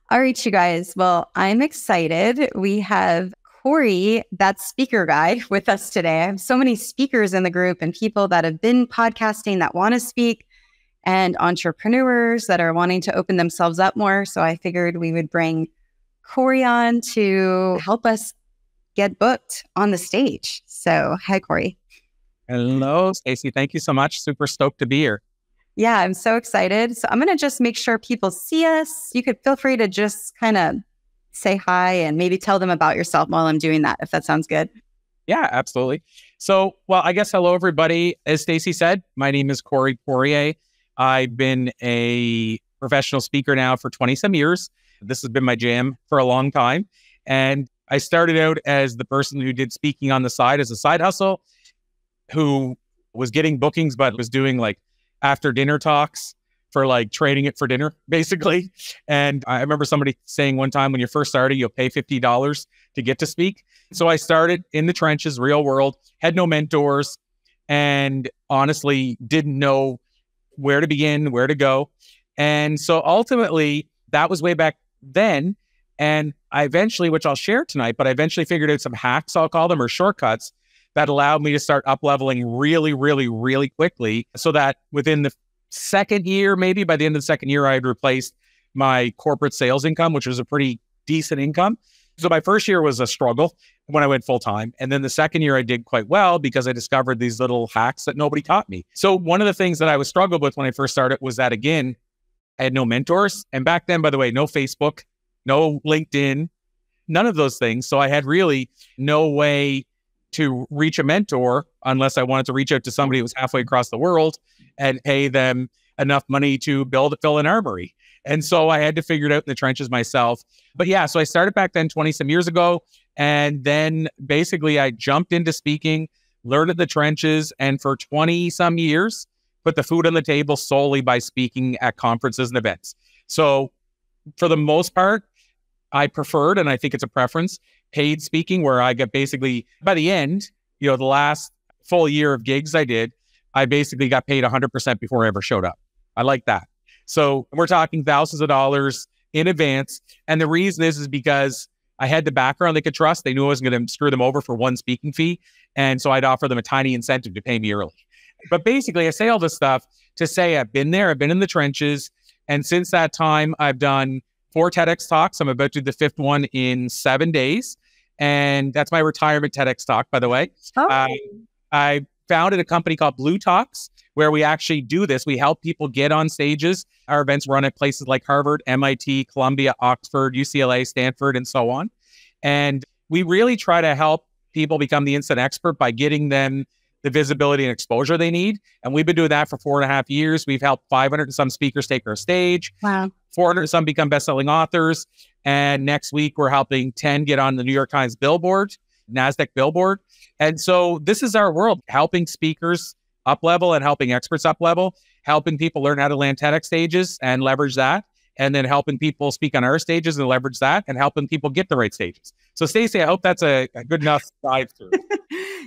All right, you guys. Well, I'm excited. We have Corey, that speaker guy, with us today. I have so many speakers in the group and people that have been podcasting that want to speak and entrepreneurs that are wanting to open themselves up more. So I figured we would bring Corey on to help us get booked on the stage. So hi, Corey. Hello, Stacey. Thank you so much. Super stoked to be here. Yeah, I'm so excited. So I'm going to just make sure people see us. You could feel free to just kind of say hi and maybe tell them about yourself while I'm doing that, if that sounds good. Yeah, absolutely. So, well, I guess hello, everybody. As Stacey said, my name is Corey Poirier. I've been a professional speaker now for 20 some years. This has been my jam for a long time. And I started out as the person who did speaking on the side as a side hustle, who was getting bookings, but was doing like after dinner talks for like trading it for dinner, basically. And I remember somebody saying one time, when you're first starting, you'll pay $50 to get to speak. So I started in the trenches, real world, had no mentors, and honestly didn't know where to begin, where to go. And so ultimately, that was way back then. And I eventually, which I'll share tonight, but I eventually figured out some hacks, I'll call them, or shortcuts that allowed me to start up-leveling really, really, really quickly, so that within the second year, maybe by the end of the second year, I had replaced my corporate sales income, which was a pretty decent income. So my first year was a struggle when I went full-time. And then the second year I did quite well because I discovered these little hacks that nobody taught me. So one of the things that I was struggled with when I first started was that, again, I had no mentors. And back then, by the way, no Facebook, no LinkedIn, none of those things. So I had really no way to reach a mentor unless I wanted to reach out to somebody who was halfway across the world and pay them enough money to fill an armory. And so I had to figure it out in the trenches myself. But yeah, so I started back then 20 some years ago. And then basically I jumped into speaking, learned in the trenches, and for 20 some years, put the food on the table solely by speaking at conferences and events. So for the most part, I preferred, and I think it's a preference, paid speaking, where I got basically, by the end, the last full year of gigs I did, I basically got paid 100% before I ever showed up. I like that. So we're talking thousands of dollars in advance. And the reason is because I had the background they could trust. They knew I wasn't going to screw them over for one speaking fee. And so I'd offer them a tiny incentive to pay me early. But basically, I say all this stuff to say I've been there, I've been in the trenches. And since that time, I've done 4 TEDx talks. I'm about to do the 5th one in 7 days. And that's my retirement TEDx talk, by the way. Oh. I founded a company called Blue Talks, where we actually do this. We help people get on stages. Our events run at places like Harvard, MIT, Columbia, Oxford, UCLA, Stanford, and so on. And we really try to help people become the instant expert by getting them the visibility and exposure they need. And we've been doing that for 4.5 years. We've helped 500 and some speakers take our stage. Wow. 400 and some become best-selling authors. And next week, we're helping 10 get on the New York Times billboard, NASDAQ billboard. And so this is our world, helping speakers up-level and helping experts up-level, helping people learn how to land TEDx stages and leverage that, and then helping people speak on our stages and leverage that, and helping people get the right stages. So Stacey, I hope that's a good enough dive through.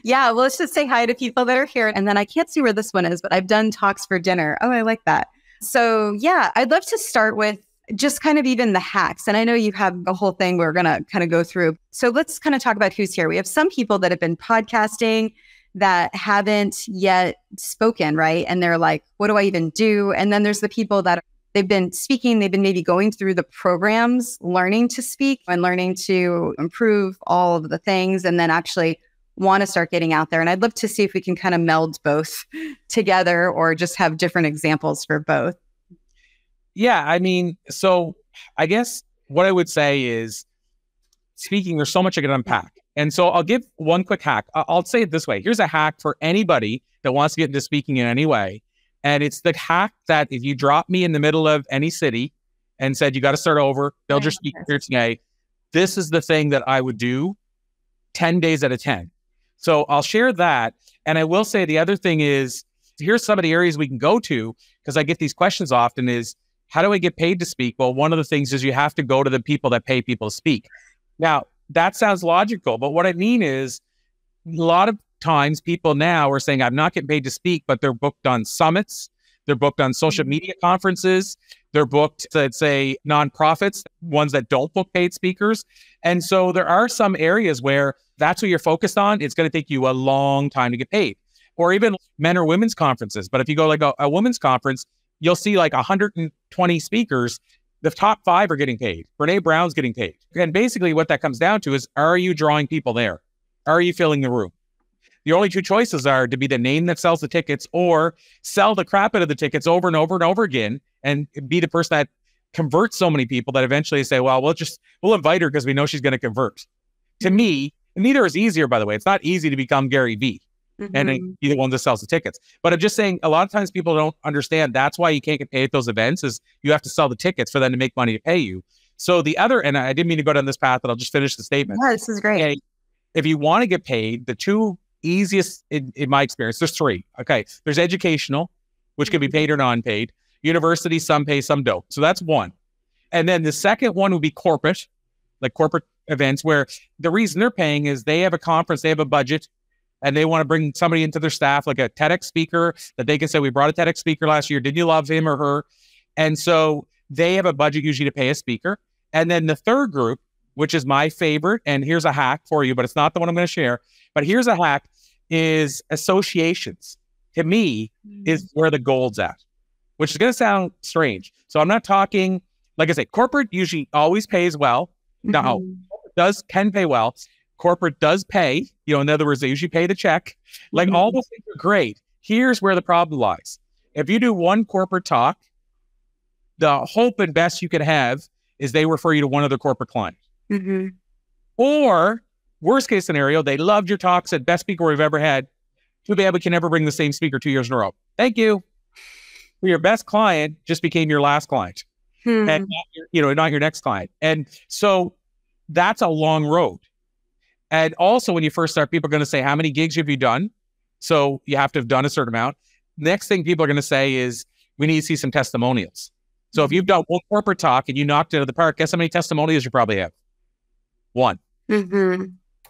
Yeah, well, let's just say hi to people that are here. And then I can't see where this one is, but I've done talks for dinner. Oh, I like that. So yeah, I'd love to start with just kind of even the hacks. And I know you have a whole thing we're going to kind of go through. So let's kind of talk about who's here. We have some people that have been podcasting that haven't yet spoken, right? And they're like, what do I even do? And then there's the people that they've been speaking, they've been maybe going through the programs, learning to speak and learning to improve all of the things, and then actually want to start getting out there. And I'd love to see if we can kind of meld both together or just have different examples for both. Yeah, I mean, so I guess what I would say is speaking, there's so much I can unpack. And so I'll give one quick hack. I'll say it this way. Here's a hack for anybody that wants to get into speaking in any way. And it's the hack that if you drop me in the middle of any city and said, you got to start over, build your speaking here today, this is the thing that I would do 10 days out of 10. So I'll share that. And I will say the other thing is, here's some of the areas we can go to, because I get these questions often is, how do I get paid to speak? Well, one of the things is you have to go to the people that pay people to speak. Now, that sounds logical, but what I mean is a lot of times people now are saying, I'm not getting paid to speak, but they're booked on summits. They're booked on social media conferences. They're booked, let's say, nonprofits, ones that don't book paid speakers. And so there are some areas where that's what you're focused on. It's going to take you a long time to get paid. Or even men or women's conferences. But if you go like a women's conference, you'll see like 120 speakers. The top 5 are getting paid. Brene Brown's getting paid. And basically what that comes down to is, are you drawing people there? Are you filling the room? The only 2 choices are to be the name that sells the tickets or sell the crap out of the tickets over and over and over again and be the person that converts so many people that eventually say, well, we'll invite her because we know she's going to convert. To me, neither is easier, by the way. It's not easy to become Gary Vee and be the one that sells the tickets. But I'm just saying, a lot of times people don't understand that's why you can't get paid at those events is you have to sell the tickets for them to make money to pay you. So the other, and I didn't mean to go down this path, but I'll just finish the statement. Yeah, this is great. Okay, if you want to get paid, the 2 easiest in my experience, there's 3. Okay. There's educational, which can be paid or non-paid. University, some pay, some don't. So that's 1. And then the second one would be corporate, like corporate events where the reason they're paying is they have a conference, they have a budget, and they want to bring somebody into their staff, like a TEDx speaker that they can say, we brought a TEDx speaker last year. Did you love him or her? And so they have a budget usually to pay a speaker. And then the third group, which is my favorite, and here's a hack for you, but it's not the one I'm going to share. But here's a hack, is associations. To me, is where the gold's at, which is going to sound strange. So I'm not talking, like I say, corporate usually always pays well. Now, can pay well. Corporate does pay, in other words, they usually pay the check. Like all those things are great. Here's where the problem lies. If you do one corporate talk, the hope and best you could have is they refer you to one other corporate client. Or worst case scenario, they loved your talk, said best speaker we've ever had. Too bad we can never bring the same speaker 2 years in a row. Thank you. Your best client just became your last client. And not your next client. And so that's a long road. And also when you first start, people are going to say, how many gigs have you done? So you have to have done a certain amount. Next thing people are going to say is, we need to see some testimonials. So if you've done one corporate talk and you knocked it out of the park, guess how many testimonials you probably have? 1.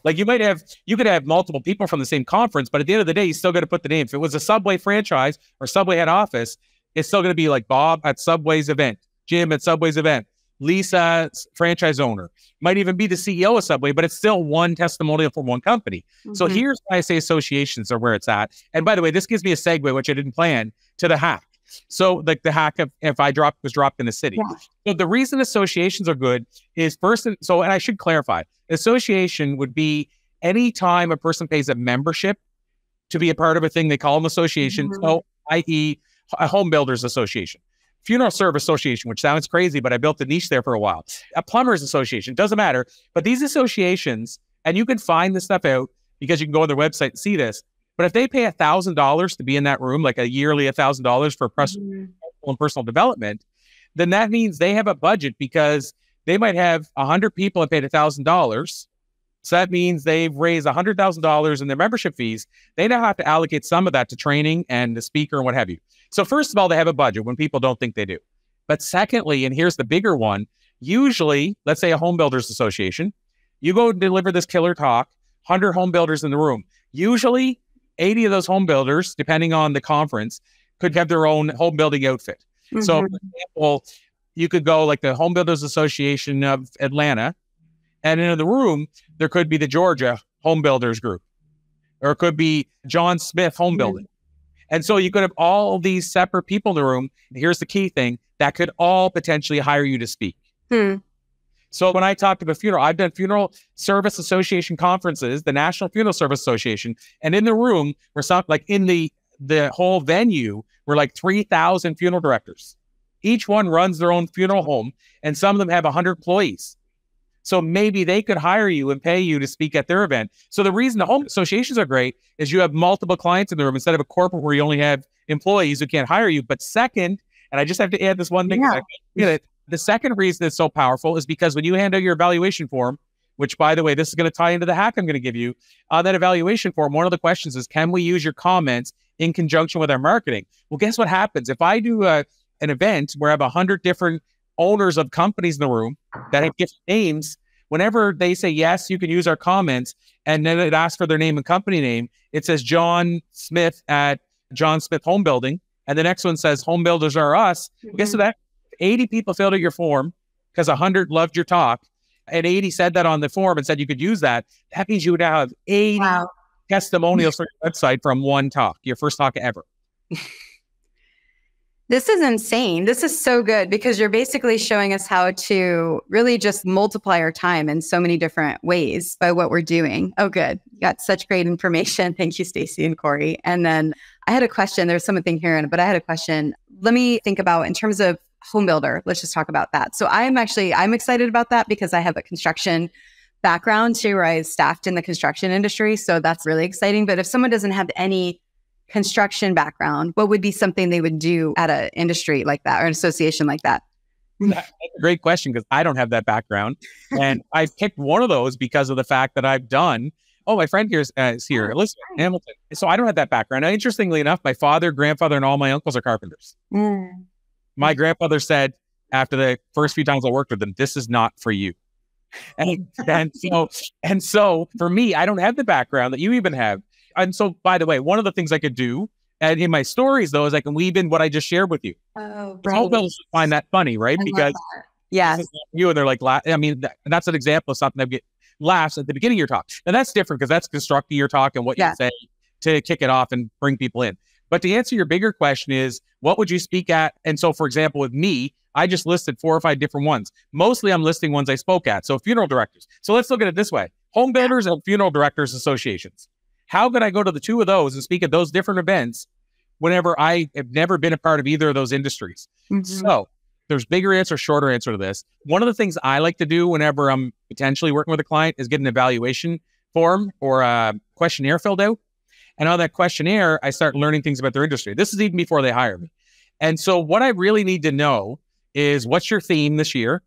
Like you could have multiple people from the same conference, but at the end of the day, you still got to put the name. If it was a Subway franchise or Subway head office, it's still going to be like Bob at Subway's event, Jim at Subway's event, Lisa, franchise owner, might even be the CEO of Subway, but it's still one testimonial from one company. So here's why I say associations are where it's at. And by the way, this gives me a segue, which I didn't plan, to the hack. So like the hack of if I was dropped in the city. So the reason associations are good is first, and I should clarify, association would be any time a person pays a membership to be a part of a thing, they call them association. So i.e. a home builders association. Funeral service association, which sounds crazy, but I built a niche there for a while. A plumbers association, doesn't matter. But these associations, and you can find this stuff out because you can go on their website and see this. But if they pay $1,000 to be in that room, like a yearly $1,000 for personal development, then that means they have a budget because they might have 100 people and paid $1,000. So that means they've raised $100,000 in their membership fees. They now have to allocate some of that to training and the speaker and what have you. So first of all, they have a budget when people don't think they do. But secondly, and here's the bigger one, usually, let's say a home builders association, you go deliver this killer talk, 100 home builders in the room. Usually 80 of those home builders, depending on the conference, could have their own home building outfit. So for example, you could go like the Home Builders Association of Atlanta, and in the room, there could be the Georgia Home Builders Group, or it could be John Smith Home Building. And so you could have all these separate people in the room. And here's the key thing, that could all potentially hire you to speak. So when I talk to a funeral, I've done funeral service association conferences, the National Funeral Service Association, and in the room, we're like in the whole venue, we're like 3,000 funeral directors. Each one runs their own funeral home, and some of them have 100 employees. So maybe they could hire you and pay you to speak at their event. So the reason the home associations are great is you have multiple clients in the room instead of a corporate where you only have employees who can't hire you. But second, and I just have to add this one thing. The second reason it's so powerful is because when you hand out your evaluation form, which by the way, this is going to tie into the hack I'm going to give you, on that evaluation form, one of the questions is, can we use your comments in conjunction with our marketing? Well, guess what happens? If I do an event where I have 100 different owners of companies in the room that have different names, whenever they say, yes, you can use our comments, and then it asks for their name and company name, it says John Smith at John Smith Home Building, and the next one says Home Builders Are Us. Guess what? 80 people filled out your form because 100 loved your talk, and 80 said that on the form and said you could use that, that means you would have 80 testimonials for your website from one talk, your first talk ever. This is insane. This is so good because you're basically showing us how to really just multiply our time in so many different ways by what we're doing. Oh, good. You got such great information. Thank you, Stacey and Corey. And then I had a question. There's something here, but I had a question. Let me think about in terms of home builder. Let's just talk about that. So I'm excited about that because I have a construction background too, where I staffed in the construction industry. So that's really exciting. But if someone doesn't have any construction background, what would be something they would do at an industry like that or an association like that? That's a great question because I don't have that background. And I picked one of those because of the fact that I've done, my friend here is here, Elizabeth Hamilton. So I don't have that background. Now, interestingly enough, my father, grandfather, and all my uncles are carpenters. My grandfather said after the first few times I worked with them, this is not for you. And so for me, I don't have the background that you even have. And so, by the way, one of the things I could do, and in my stories, though, is I can weave in what I just shared with you. Oh, right. Home builders find that funny, right? Because you and they're like, I mean, that's an example of something that get laughs at the beginning of your talk. And that's different because that's constructing your talk and what you say to kick it off and bring people in. But to answer your bigger question is, what would you speak at? And so, for example, with me, I just listed 4 or 5 different ones. Mostly I'm listing ones I spoke at. So funeral directors. So let's look at it this way. Home builders and funeral directors associations. How could I go to the 2 of those and speak at those different events whenever I have never been a part of either of those industries? So there's bigger answer, shorter answer to this. One of the things I like to do whenever I'm potentially working with a client is get an evaluation form or a questionnaire filled out. And on that questionnaire, I start learning things about their industry. This is even before they hire me. And so what I really need to know is, what's your theme this year?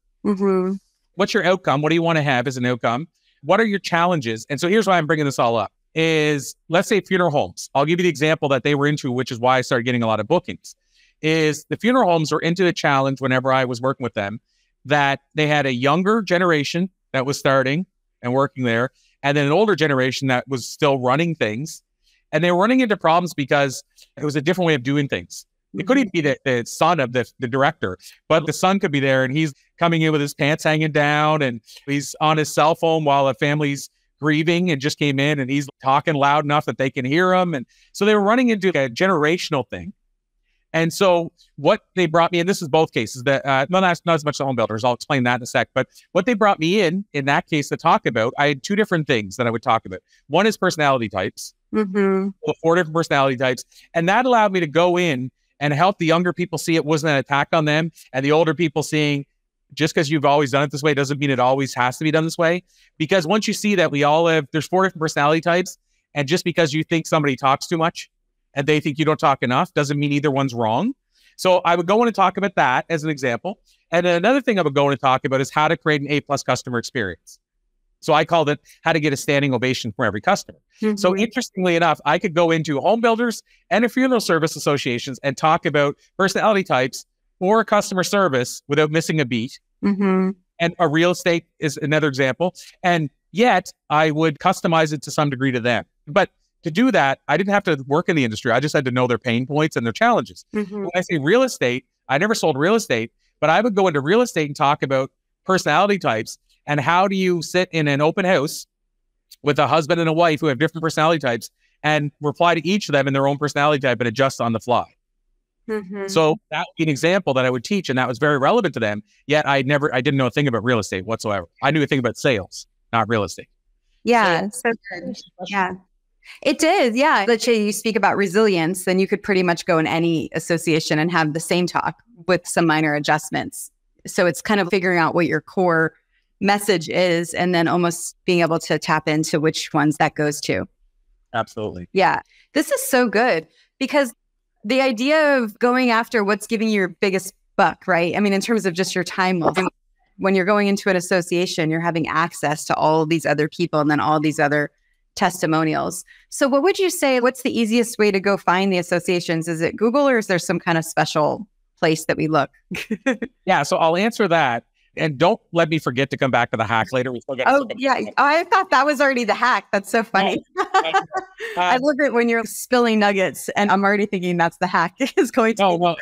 What's your outcome? What do you want to have as an outcome? What are your challenges? And so here's why I'm bringing this all up. Is, let's say, funeral homes. I'll give you the example that they were into, which is why I started getting a lot of bookings, is the funeral homes were into the challenge whenever I was working with them, that they had a younger generation that was starting and working there, and then an older generation that was still running things. And they were running into problems because it was a different way of doing things. It could even be the son of the director, but the son could be there and he's coming in with his pants hanging down and he's on his cell phone while the family's grieving and just came in and he's talking loud enough that they can hear him. And so they were running into a generational thing. And so what they brought me in, this is both cases, that not as much the home builders, I'll explain that in a sec, but what they brought me in that case to talk about, I had 2 different things that I would talk about. One is personality types, 4 different personality types. And that allowed me to go in and help the younger people see it wasn't an attack on them, and the older people seeing, just because you've always done it this way doesn't mean it always has to be done this way. Because once you see that we all have, there's 4 different personality types, and just because you think somebody talks too much and they think you don't talk enough doesn't mean either one's wrong. So I would go in and talk about that as an example. And then another thing I would go in and talk about is how to create an A+ customer experience. So I called it how to get a standing ovation from every customer. So interestingly enough, I could go into home builders and a funeral service associations and talk about personality types or customer service without missing a beat. And a real estate is another example. And yet I would customize it to some degree to them. But to do that, I didn't have to work in the industry. I just had to know their pain points and their challenges. When I say real estate, I never sold real estate, but I would go into real estate and talk about personality types and how do you sit in an open house with a husband and a wife who have different personality types and reply to each of them in their own personality type and adjust on the fly. So that would be an example that I would teach, and that was very relevant to them. Yet I didn't know a thing about real estate whatsoever. I knew a thing about sales, not real estate. Yeah, so good. Yeah, it did. Yeah, let's say you speak about resilience, then you could pretty much go in any association and have the same talk with some minor adjustments. So it's kind of figuring out what your core message is, and then almost being able to tap into which ones that goes to. Absolutely. Yeah, this is so good because the idea of going after what's giving you your biggest buck, right? I mean, in terms of just your time, when you're going into an association, you're having access to all these other people and then all these other testimonials. So what would you say, what's the easiest way to go find the associations? Is it Google, or is there some kind of special place that we look? Yeah, so I'll answer that. And don't let me forget to come back to the hack later. We still got I thought that was already the hack. That's so funny. I look at when you're spilling nuggets and I'm already thinking that's the hack is going to.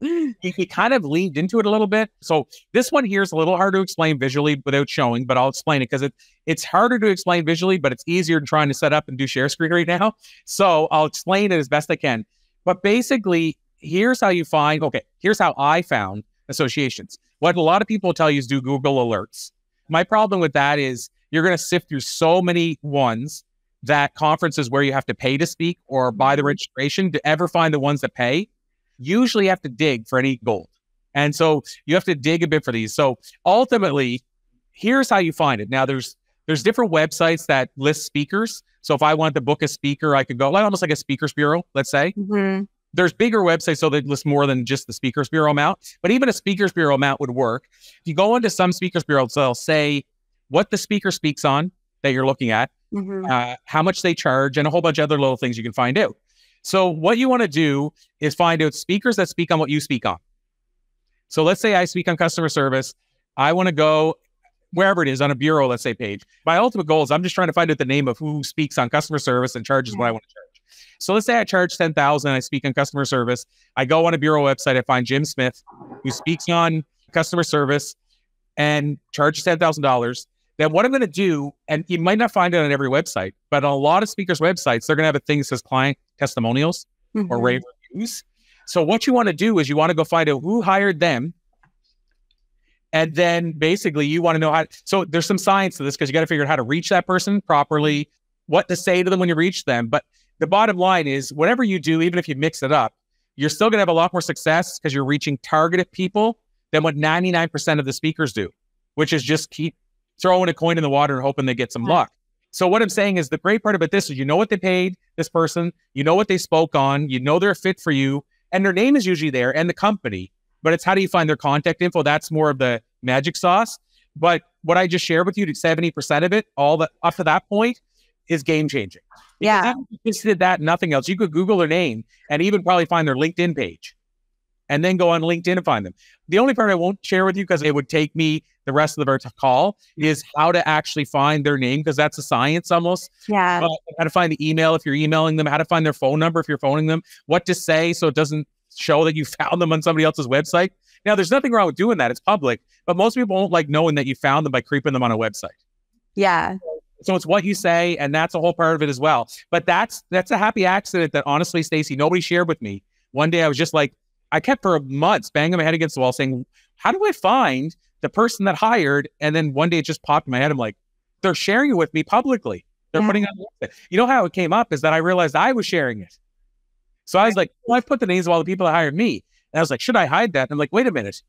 he kind of leaned into it a little bit. So this one here is a little hard to explain visually without showing, but I'll explain it because it's harder to explain visually, but it's easier than trying to set up and do share screen right now. So I'll explain it as best I can. But basically, here's how you find, okay, here's how I found associations. What a lot of people tell you is do Google alerts. My problem with that is you're going to sift through so many ones that conferences where you have to pay to speak or buy the registration to ever find the ones that pay. Usually you have to dig for any gold. And so you have to dig a bit for these. So ultimately, here's how you find it. Now there's different websites that list speakers. So if I want to book a speaker, I could go like almost like a speakers bureau, let's say. Mm-hmm. There's bigger websites, so they list more than just the speakers bureau amount. But even a speakers bureau amount would work. If you go into some speakers bureaus, they'll say what the speaker speaks on that you're looking at, how much they charge, and a whole bunch of other little things you can find out. So what you want to do is find out speakers that speak on what you speak on. So let's say I speak on customer service. I want to go wherever it is on a bureau, let's say page. My ultimate goal is I'm just trying to find out the name of who speaks on customer service and charges what I want to charge. So let's say I charge $10,000. I speak on customer service. I go on a bureau website. I find Jim Smith, who speaks on customer service and charges $10,000. Then what I'm going to do, and you might not find it on every website, but on a lot of speakers' websites, they're going to have a thing that says client testimonials or rave reviews. So what you want to do is you want to go find out who hired them. And then basically you want to know how, so there's some science to this because you got to figure out how to reach that person properly, what to say to them when you reach them. But the bottom line is whatever you do, even if you mix it up, you're still going to have a lot more success because you're reaching targeted people than what 99% of the speakers do, which is just keep throwing a coin in the water and hoping they get some luck. So what I'm saying is the great part about this is you know what they paid this person, you know what they spoke on, you know they're a fit for you, and their name is usually there and the company, but it's how do you find their contact info? That's more of the magic sauce. But what I just shared with you, 70% of it, all the up to that point is game changing. Yeah. If you just did that, nothing else. You could Google their name and even probably find their LinkedIn page and then go on LinkedIn and find them. The only part I won't share with you because it would take me the rest of the call is how to actually find their name because that's a science almost. Yeah. How to find the email if you're emailing them, how to find their phone number if you're phoning them, what to say so it doesn't show that you found them on somebody else's website. Now, there's nothing wrong with doing that. It's public, but most people won't like knowing that you found them by creeping them on a website. Yeah. So it's what you say, and that's a whole part of it as well. But that's a happy accident that honestly, Stacey, nobody shared with me. One day I was just like, I kept for months banging my head against the wall saying, how do I find the person that hired? And then one day it just popped in my head. I'm like, they're sharing it with me publicly. They're putting it on. You know how it came up is that I realized I was sharing it. So I was like, well, I've put the names of all the people that hired me. And I was like, should I hide that? And I'm like, wait a minute.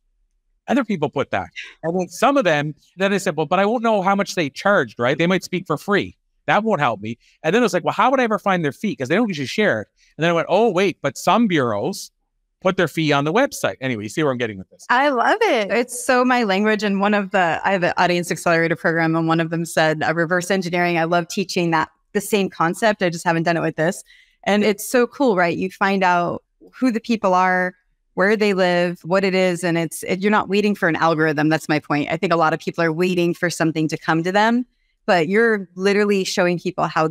Other people put that. And then some of them, then I said, well, but I won't know how much they charged, right? They might speak for free. That won't help me. And then I was like, well, how would I ever find their fee? Because they don't usually share it. And then I went, oh, wait, but some bureaus put their fee on the website. Anyway, you see where I'm getting with this. I love it. It's so my language. And I have an audience accelerator program, and one of them said reverse engineering. I love teaching that the same concept. I just haven't done it with this. And it's so cool, right? You find out who the people are, where they live, what it is. And you're not waiting for an algorithm. That's my point. I think a lot of people are waiting for something to come to them, but you're literally showing people how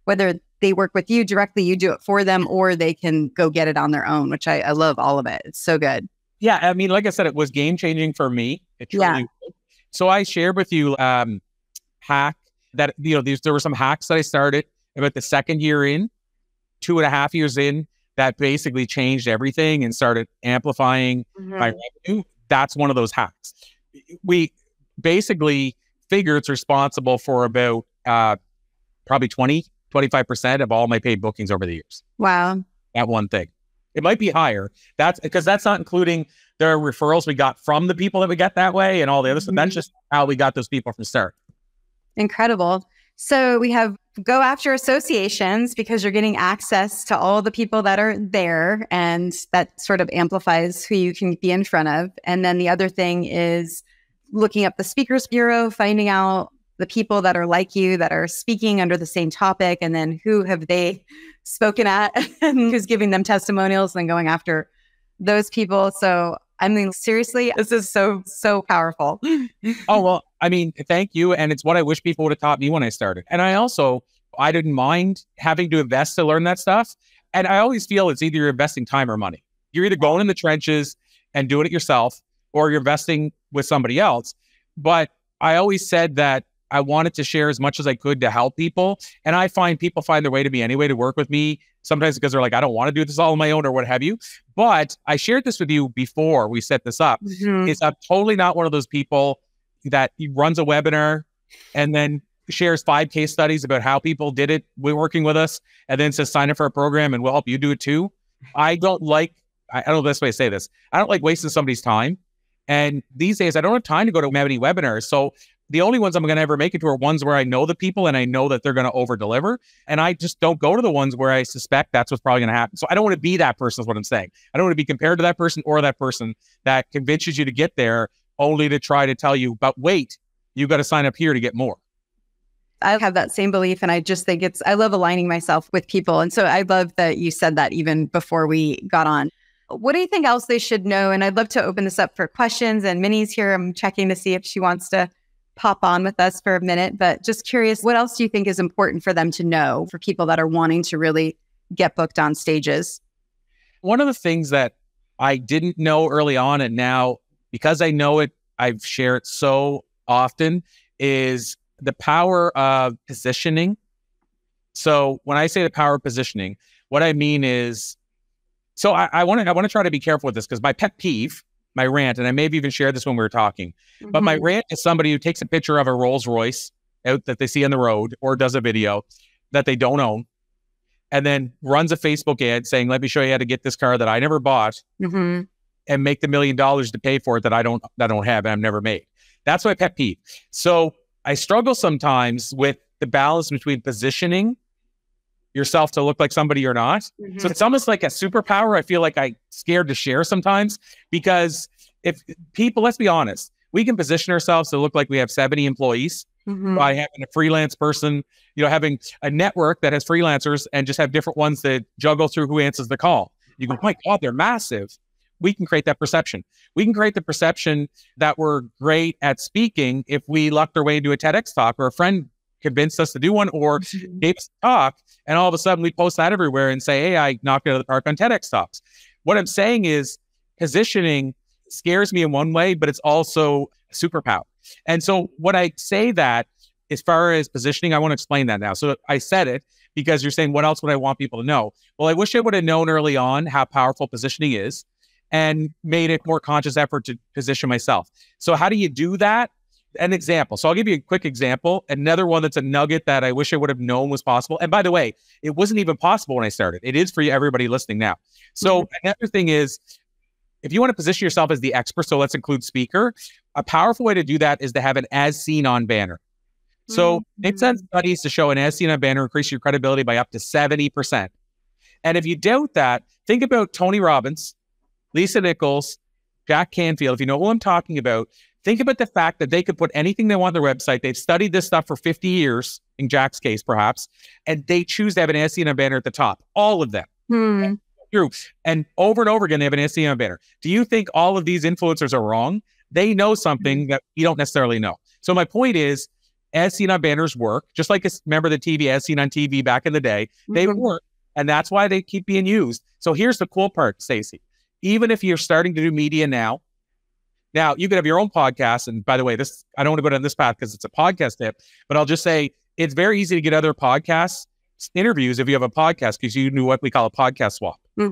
whether they work with you directly, you do it for them, or they can go get it on their own, which I love all of it. It's so good. Yeah. I mean, like I said, it was game changing for me. It truly was. So I shared with you hack that, there were some hacks that I started about the second year in, 2.5 years in, that basically changed everything and started amplifying my revenue. That's one of those hacks. We basically figure it's responsible for about probably 25% of all my paid bookings over the years. Wow. That one thing. It might be higher. That's because that's not including the referrals we got from the people that we get that way and all the other stuff. That's just how we got those people from start. Incredible. So we have go after associations because you're getting access to all the people that are there, and that sort of amplifies who you can be in front of. And then the other thing is looking up the Speakers Bureau, finding out the people that are like you that are speaking under the same topic, and then who have they spoken at and who's giving them testimonials, and then going after those people. So I mean, seriously, this is so powerful. Oh, well, I mean, thank you. And it's what I wish people would have taught me when I started. And I didn't mind having to invest to learn that stuff. And I always feel it's either you're investing time or money. You're either going in the trenches and doing it yourself, or you're investing with somebody else. But I always said that I wanted to share as much as I could to help people. And I find people find their way to me anyway to work with me, sometimes because they're like, I don't want to do this all on my own or what have you. But I shared this with you before we set this up. Is I'm totally not one of those people that runs a webinar and then shares 5 case studies about how people did it working with us and then says, sign up for a program and we'll help you do it too. I don't know the best way to say this. I don't like wasting somebody's time. And these days I don't have time to go to many webinars. So the only ones I'm going to ever make it to are ones where I know the people and I know that they're going to over deliver. And I just don't go to the ones where I suspect that's what's probably going to happen. So I don't want to be that person is what I'm saying. I don't want to be compared to that person or that person that convinces you to get there only to try to tell you, but wait, you got to sign up here to get more. I have that same belief. And I just think I love aligning myself with people. And so I love that you said that even before we got on. What do you think else they should know? And I'd love to open this up for questions. And Minnie's here. I'm checking to see if she wants to pop on with us for a minute, but just curious, what else do you think is important for them to know for people that are wanting to really get booked on stages? One of the things that I didn't know early on, and now because I know it, I've shared so often, is the power of positioning. So when I say the power of positioning, what I mean is, so I want to try to be careful with this because my pet peeve, my rant, and I may have even shared this when we were talking, but my rant is somebody who takes a picture of a Rolls Royce out that they see on the road or does a video that they don't own and then runs a Facebook ad saying, let me show you how to get this car that I never bought and make the $1 million to pay for it that I don't have and I've never made. That's my pet peeve. So I struggle sometimes with the balance between positioning yourself to look like somebody or not. So it's almost like a superpower. I feel like I'm scared to share sometimes because if people, let's be honest, we can position ourselves to look like we have 70 employees by having a freelance person, having a network that has freelancers and just have different ones that juggle through who answers the call. You go, my God, they're massive. We can create that perception. We can create the perception that we're great at speaking if we lucked our way into a TEDx talk or a friend convinced us to do one or gave us a talk. And all of a sudden we post that everywhere and say, hey, I knocked it out of the park on TEDx talks. What I'm saying is positioning scares me in one way, but it's also a superpower. And so what I say that as far as positioning, I want to explain that now. So I said it because you're saying, what else would I want people to know? Well, I wish I would have known early on how powerful positioning is and made it more conscious effort to position myself. So how do you do that? An example. So I'll give you a quick example. Another one that's a nugget that I wish I would have known was possible. And by the way, it wasn't even possible when I started. It is for you, everybody listening now. So another thing is, if you want to position yourself as the expert, so let's include speaker, a powerful way to do that is to have an as seen on banner. So they've done studies to show an as seen on banner increase your credibility by up to 70%. And if you doubt that, think about Tony Robbins, Lisa Nichols, Jack Canfield. If you know who I'm talking about, think about the fact that they could put anything they want on their website. They've studied this stuff for 50 years, in Jack's case, perhaps, and they choose to have an SEO banner at the top. All of them. True. And over again, they have an SEO banner. Do you think all of these influencers are wrong? They know something that you don't necessarily know. So my point is, as seen on banners work, just like remember the TV, as seen on TV back in the day, they work, and that's why they keep being used. So here's the cool part, Stacey. Even if you're starting to do media now you could have your own podcast. And by the way, I don't want to go down this path because it's a podcast tip, but I'll just say it's very easy to get other podcasts interviews if you have a podcast because you do what we call a podcast swap. Hey,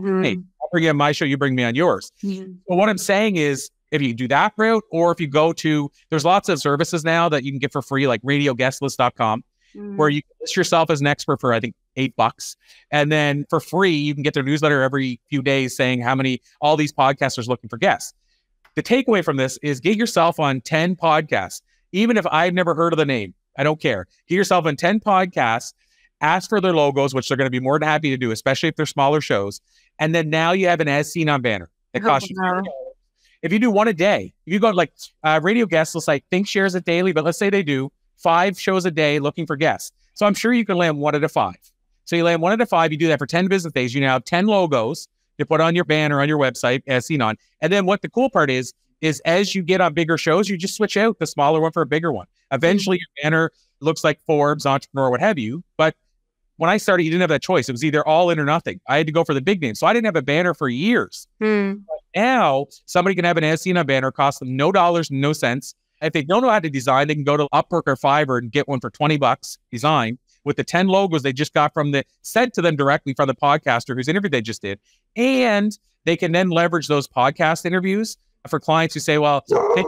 I'll bring you on my show, you bring me on yours. But what I'm saying is, if you do that route, or if you go to, there's lots of services now that you can get for free, like radioguestlist.com, where you can list yourself as an expert for, I think, $8. And then for free, you can get their newsletter every few days saying all these podcasters looking for guests. The takeaway from this is get yourself on 10 podcasts. Even if I've never heard of the name, I don't care. Get yourself on 10 podcasts, ask for their logos, which they're going to be more than happy to do, especially if they're smaller shows. And then now you have an as seen on banner. It costs you $50. If you do one a day, if you go like radio guests, let's say think shares it daily, but let's say they do 5 shows a day looking for guests. So I'm sure you can land 1 out of 5. So you land 1 out of 5, you do that for 10 business days. You now have 10 logos to put on your banner on your website as seen on. And then what the cool part is as you get on bigger shows, you just switch out the smaller one for a bigger one. Eventually your banner looks like Forbes, Entrepreneur, what have you, but when I started, you didn't have that choice. It was either all in or nothing. I had to go for the big name. So I didn't have a banner for years. But now somebody can have an SC on a banner, cost them no dollars, no cents. If they don't know how to design, they can go to Upwork or Fiverr and get one for $20 design with the 10 logos they just got sent to them directly from the podcaster whose interview they just did. And they can then leverage those podcast interviews for clients who say, well, hey,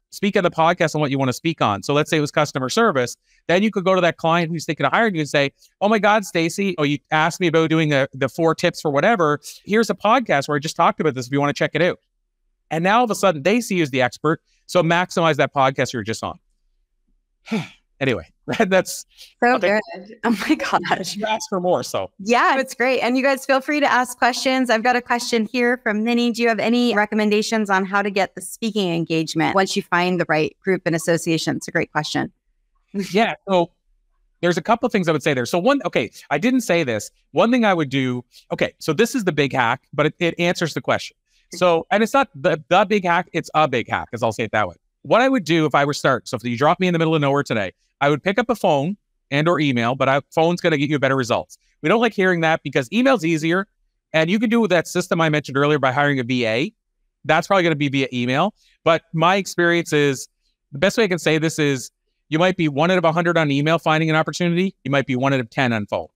speak on the podcast on what you want to speak on. So let's say it was customer service. Then you could go to that client who's thinking of hiring you and say, oh my God, Stacey, you asked me about doing the 4 tips for whatever. Here's a podcast where I just talked about this if you want to check it out. And now all of a sudden they see you as the expert. So maximize that podcast you're just on. Anyway, that's so good. Oh my gosh. You ask for more. So yeah, it's great. And you guys feel free to ask questions. I've got a question here from Minnie. Do you have any recommendations on how to get the speaking engagement once you find the right group and association? It's a great question. Yeah. So there's a couple of things I would say there. So I didn't say this. One thing I would do, so this is the big hack, but it answers the question. So, and it's not the big hack, it's a big hack, as I'll say it that way. What I would do if I were start, so if you drop me in the middle of nowhere today, I would pick up a phone and or email, but phone's going to get you better results. We don't like hearing that because email's easier, and you can do with that system I mentioned earlier by hiring a VA. That's probably going to be via email. But my experience is, the best way I can say this is, you might be 1 out of 100 on email finding an opportunity. You might be 1 out of 10 on phone.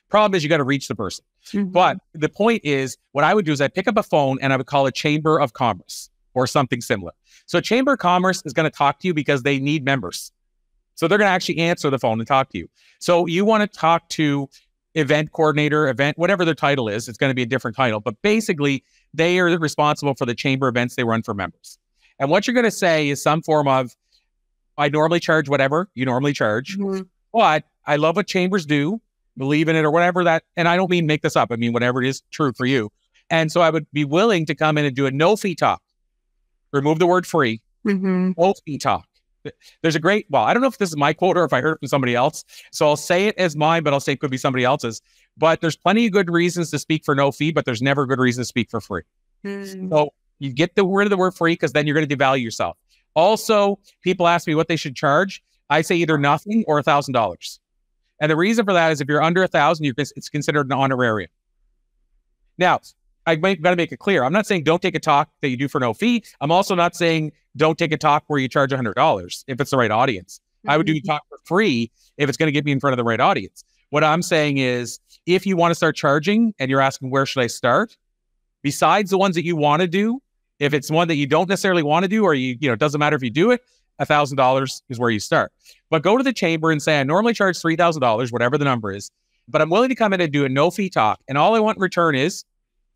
Problem is you got to reach the person. But the point is, what I would do is I'd pick up a phone and I would call a chamber of commerce or something similar. So chamber of commerce is going to talk to you because they need members. So they're going to actually answer the phone and talk to you. So you want to talk to event coordinator, whatever their title is. It's going to be a different title, but basically they are responsible for the chamber events they run for members. And what you're going to say is some form of, I normally charge whatever you normally charge, but I love what chambers do, believe in it or whatever that, and I don't mean make this up. I mean, whatever it is true for you. And so I would be willing to come in and do a no fee talk. Remove the word free, no fee talk. There's a great, I don't know if this is my quote or if I heard it from somebody else. So I'll say it as mine, but I'll say it could be somebody else's. But there's plenty of good reasons to speak for no fee, but there's never a good reason to speak for free. So you get rid of the word free because then you're going to devalue yourself. Also, people ask me what they should charge. I say either nothing or $1,000. And the reason for that is if you're under 1,000, it's considered an honorarium. Now, I've got to make it clear. I'm not saying don't take a talk that you do for no fee. I'm also not saying don't take a talk where you charge $100 if it's the right audience. I would do a talk for free if it's going to get me in front of the right audience. What I'm saying is if you want to start charging and you're asking where should I start, besides the ones that you want to do, if it's one that you don't necessarily want to do or it doesn't matter if you do it, $1,000 is where you start. But go to the chamber and say, I normally charge $3,000, whatever the number is, but I'm willing to come in and do a no fee talk. And all I want in return is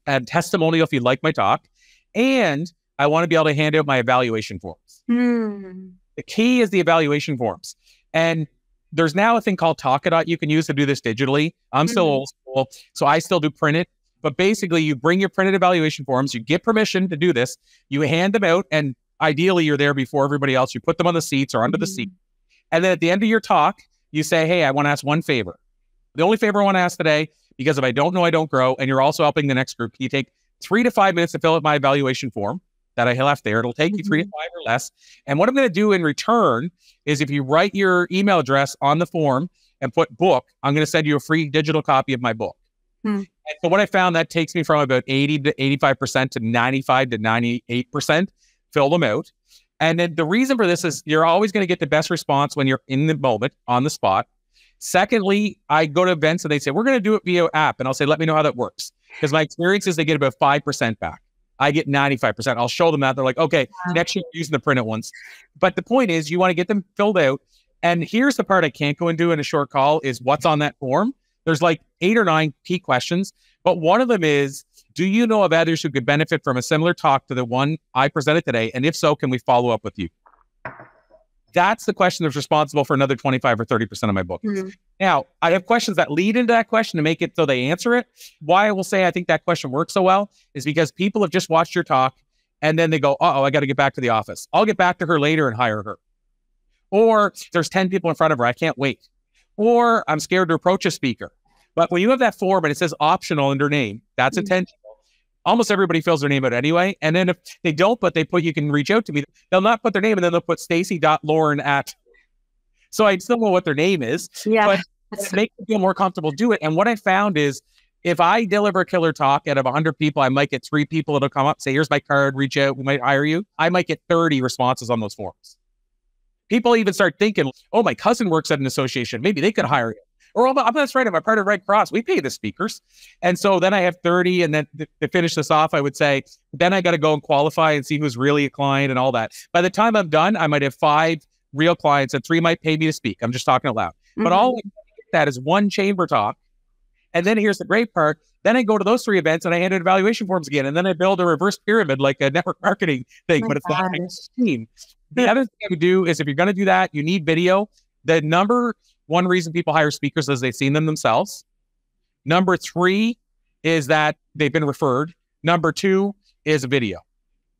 a testimonial if you like my talk. And I want to be able to hand out my evaluation forms. The key is the evaluation forms. And there's now a thing called Talkadot you can use to do this digitally. I'm still old school, so I still do print it. But basically, you bring your printed evaluation forms, you get permission to do this, you hand them out, and ideally, you're there before everybody else. You put them on the seats or under the seat. And then at the end of your talk, you say, hey, I want to ask one favor. The only favor I want to ask today, because if I don't know, I don't grow, and you're also helping the next group, can you take 3 to 5 minutes to fill out my evaluation form that I left there? It'll take you 3 to 5 or less. And what I'm going to do in return is if you write your email address on the form and put book, I'm going to send you a free digital copy of my book. And so what I found, that takes me from about 80 to 85% to 95 to 98%, fill them out. And then the reason for this is you're always going to get the best response when you're in the moment, on the spot. Secondly, I go to events and they say, we're going to do it via app. And I'll say, let me know how that works. Because my experience is they get about 5% back. I get 95%. I'll show them that. They're like, okay, next year using the printed ones. But the point is you want to get them filled out. And here's the part I can't go and do in a short call is what's on that form. There's like 8 or 9 key questions. But one of them is, do you know of others who could benefit from a similar talk to the one I presented today? And if so, can we follow up with you? That's the question that's responsible for another 25 or 30% of my bookings. Now, I have questions that lead into that question to make it so they answer it. Why I will say I think that question works so well is because people have just watched your talk and then they go, uh-oh, I got to get back to the office. I'll get back to her later and hire her. Or there's 10 people in front of her. I can't wait. Or I'm scared to approach a speaker. But when you have that form and it says optional under name, that's intentional. Almost everybody fills their name out anyway. And then if they don't, but they put, you can reach out to me, they'll not put their name and then they'll put Stacey.Lauren at. So I still know what their name is. Yeah. But Make you feel more comfortable, do it. And what I found is if I deliver a killer talk out of 100 people, I might get 3 people that'll come up, say, here's my card, reach out, we might hire you. I might get 30 responses on those forums. People even start thinking, oh, my cousin works at an association. Maybe they could hire you. Or, oh, that's right, I'm a part of Red Cross. We pay the speakers. And so then I have 30. And then to finish this off, I would say, then I got to go and qualify and see who's really a client and all that. By the time I'm done, I might have 5 real clients and 3 might pay me to speak. I'm just talking out loud. But all I get that is 1 chamber talk. And then here's the great part. Then I go to those 3 events and I hand out evaluation forms again. And then I build a reverse pyramid like a network marketing thing, but it's not a team. The other thing I would do is if you're going to do that, you need video. The number 1 reason people hire speakers is they've seen them themselves. Number 3 is that they've been referred. Number 2 is a video,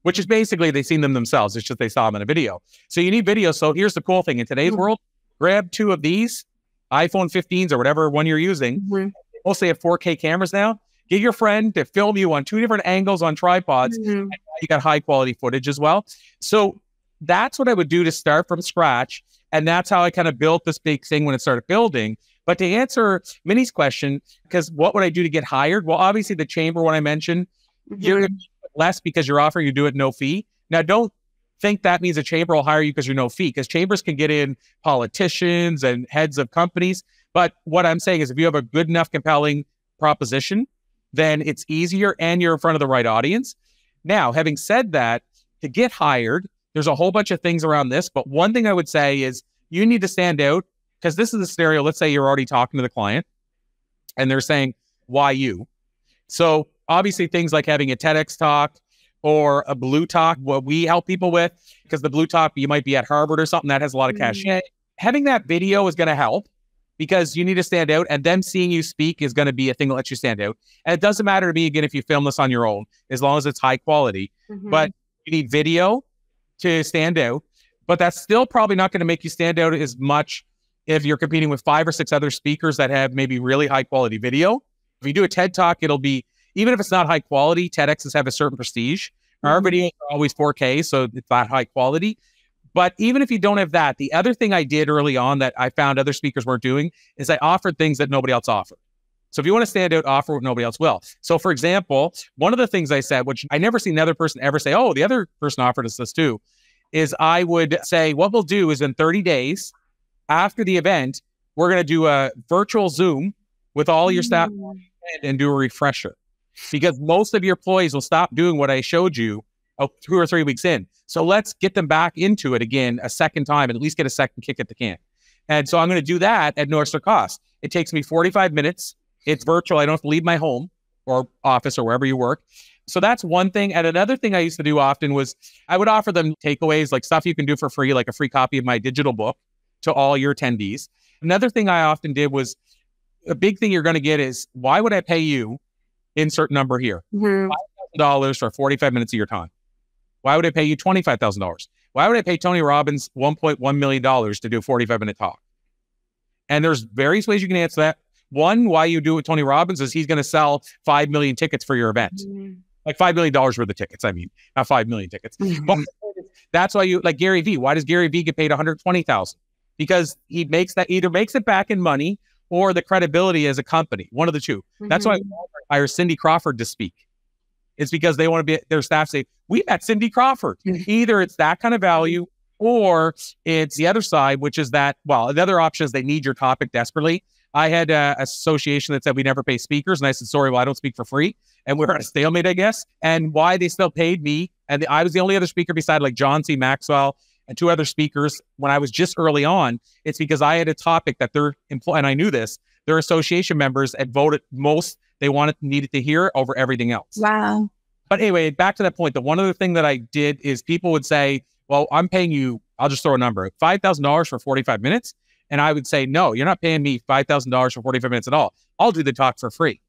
which is basically they've seen them themselves. It's just they saw them in a video. So you need video. So here's the cool thing. In today's world, grab 2 of these iPhone 15s or whatever one you're using. Mostly have 4K cameras now. Get your friend to film you on 2 different angles on tripods. And you got high quality footage as well. So that's what I would do to start from scratch. And that's how I kind of built this big thing when it started building. But to answer Minnie's question, because what would I do to get hired? Well, obviously the chamber one I mentioned, you're less because you're offering to do it no fee. Now, don't think that means a chamber will hire you because you're no fee, because chambers can get in politicians and heads of companies. But what I'm saying is if you have a good enough, compelling proposition, then it's easier and you're in front of the right audience. Now, having said that, to get hired, there's a whole bunch of things around this. But one thing I would say is you need to stand out, because this is a scenario. Let's say you're already talking to the client and they're saying, why you? So obviously things like having a TEDx talk or a Blue Talk, what we help people with, because the Blue Talk, you might be at Harvard or something that has a lot of cachet. Having that video is going to help because you need to stand out, and them seeing you speak is going to be a thing that lets you stand out. And it doesn't matter to me, again, if you film this on your own, as long as it's high quality, but you need video to stand out. But that's still probably not going to make you stand out as much if you're competing with 5 or 6 other speakers that have maybe really high quality video. If you do a TED Talk, it'll be, even if it's not high quality, TEDx's have a certain prestige. Our videos are always 4K, so it's not high quality. But even if you don't have that, the other thing I did early on that I found other speakers weren't doing is I offered things that nobody else offered. So if you want to stand out, offer what nobody else will. So for example, one of the things I said, which I never seen another person ever say, oh, the other person offered us this too, is I would say, what we'll do is in 30 days after the event, we're going to do a virtual Zoom with all your staff and do a refresher. Because most of your employees will stop doing what I showed you 2 or 3 weeks in. So let's get them back into it again a second time and at least get a second kick at the can. And so I'm going to do that at no extra cost. It takes me 45 minutes. It's virtual. I don't have to leave my home or office or wherever you work. So that's one thing. And another thing I used to do often was I would offer them takeaways, like stuff you can do for free, like a free copy of my digital book to all your attendees. Another thing I often did was, a big thing you're going to get is, why would I pay you insert number here, $5,000 for 45 minutes of your time? Why would I pay you $25,000? Why would I pay Tony Robbins $1.1 million to do a 45-minute talk? And there's various ways you can answer that. One, why you do it with Tony Robbins is he's going to sell 5 million tickets for your event. Like $5 million worth of tickets. I mean, not 5 million tickets. But that's why you, like Gary Vee. Why does Gary Vee get paid $120,000? Because he makes that, either makes it back in money or the credibility as a company. One of the two. That's why Walmart hires Cindy Crawford to speak. It's because they want to be, their staff say, we met Cindy Crawford. Either it's that kind of value or it's the other side, which is that, well, the other option is they need your topic desperately. I had an association that said we never pay speakers. And I said, sorry, well, I don't speak for free. And we're at a stalemate, I guess. And why they still paid me. And I was the only other speaker beside like John C. Maxwell and 2 other speakers when I was just early on. It's because I had a topic that their and I knew this, their association members had voted most they needed to hear over everything else. Wow. But anyway, back to that point, the one other thing that I did is people would say, well, I'm paying you, I'll just throw a number, $5,000 for 45 minutes. And I would say, no, you're not paying me $5,000 for 45 minutes at all. I'll do the talk for free.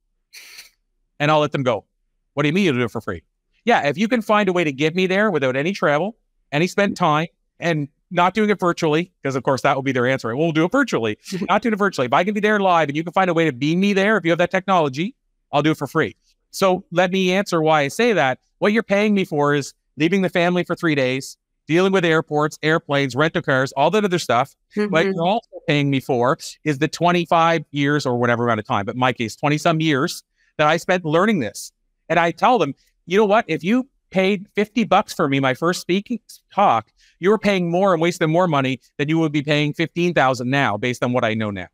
And I'll let them go. What do you mean you'll do it for free? Yeah, if you can find a way to get me there without any travel, any spent time, and not doing it virtually, because of course that will be their answer. We'll do it virtually. Not doing it virtually. If I can be there live and you can find a way to beam me there, if you have that technology, I'll do it for free. So let me answer why I say that. What you're paying me for is leaving the family for 3 days, dealing with airports, airplanes, rental cars, all that other stuff. What you're also paying me for is the 25 years or whatever amount of time, but in my case, 20 some years that I spent learning this. And I tell them, you know what? If you paid $50 for me, my first speaking talk, you were paying more and wasting more money than you would be paying $15,000 now based on what I know now.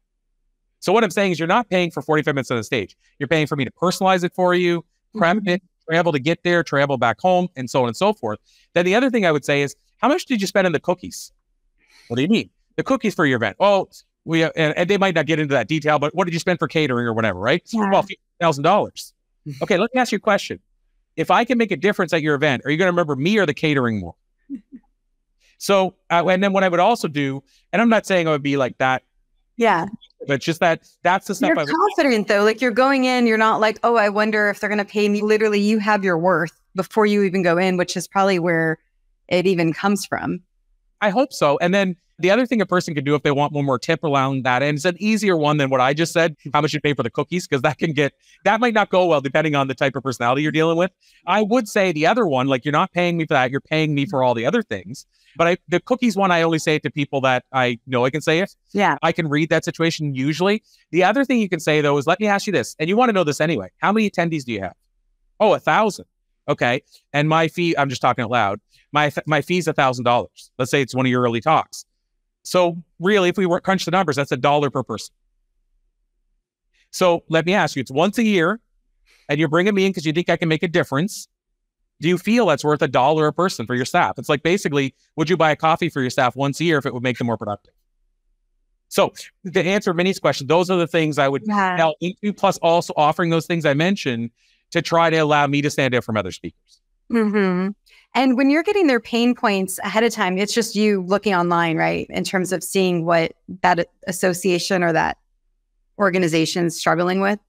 So what I'm saying is you're not paying for 45 minutes on the stage. You're paying for me to personalize it for you, prep it, travel to get there, travel back home, and so on and so forth. Then the other thing I would say is, how much did you spend on the cookies? What do you mean? The cookies for your event. Oh, and they might not get into that detail, but what did you spend for catering or whatever, right? Yeah. Well, $1,000. Okay, let me ask you a question. If I can make a difference at your event, are you going to remember me or the catering more? So, and then what I would also do, and I'm not saying I would be like that. Yeah. But just that's the stuff. You're confident though. Like you're going in, you're not like, oh, I wonder if they're going to pay me. Literally, you have your worth before you even go in, which is probably where it even comes from. I hope so. And then the other thing a person can do if they want one more tip around that, and it's an easier one than what I just said, how much you pay for the cookies, because that might not go well depending on the type of personality you're dealing with. I would say the other one, like you're not paying me for that, you're paying me for all the other things. But the cookies one, I only say it to people that I know I can say it. Yeah. I can read that situation usually. The other thing you can say though is, let me ask you this, and you want to know this anyway. How many attendees do you have? Oh, 1,000. Okay. And my fee, I'm just talking out loud. My fee is $1,000. Let's say it's one of your early talks. So really, if we crunch the numbers, that's $1 per person. So let me ask you, it's once a year and you're bringing me in because you think I can make a difference. Do you feel that's worth $1 a person for your staff? It's like, basically, would you buy a coffee for your staff once a year if it would make them more productive? So to answer Minnie's question, those are the things I would delve into, plus also offering those things I mentioned to try to allow me to stand out from other speakers. Mm-hmm. And when you're getting their pain points ahead of time, it's just you looking online, right? In terms of seeing what that association or that organization is struggling with.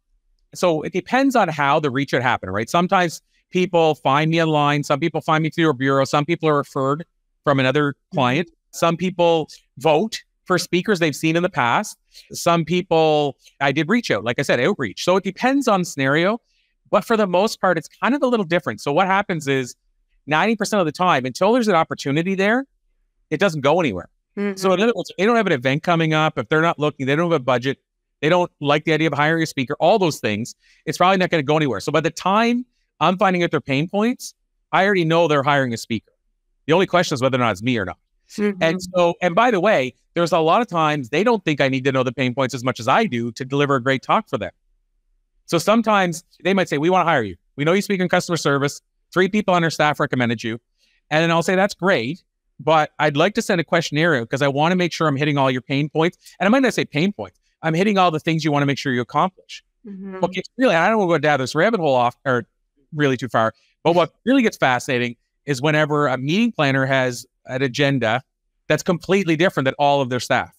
So it depends on how the reach would happen, right? Sometimes people find me online. Some people find me through a bureau. Some people are referred from another client. Some people vote for speakers they've seen in the past. Some people, I did reach out, like I said, outreach. So it depends on scenario. But for the most part, it's kind of a little different. So what happens is 90% of the time, until there's an opportunity there, it doesn't go anywhere. So in other words, if they don't have an event coming up, if they're not looking, they don't have a budget, they don't like the idea of hiring a speaker, all those things, it's probably not going to go anywhere. So by the time I'm finding out their pain points, I already know they're hiring a speaker. The only question is whether or not it's me or not. And by the way, there's a lot of times they don't think I need to know the pain points as much as I do to deliver a great talk for them. So sometimes they might say, we want to hire you. We know you speak in customer service. 3 people on our staff recommended you. And then I'll say, that's great, but I'd like to send a questionnaire because I want to make sure I'm hitting all your pain points. And I might not say pain points. I'm hitting all the things you want to make sure you accomplish. What gets really, I don't want to go down this rabbit hole off or really too far, but what really gets fascinating is whenever a meeting planner has an agenda that's completely different than all of their staff.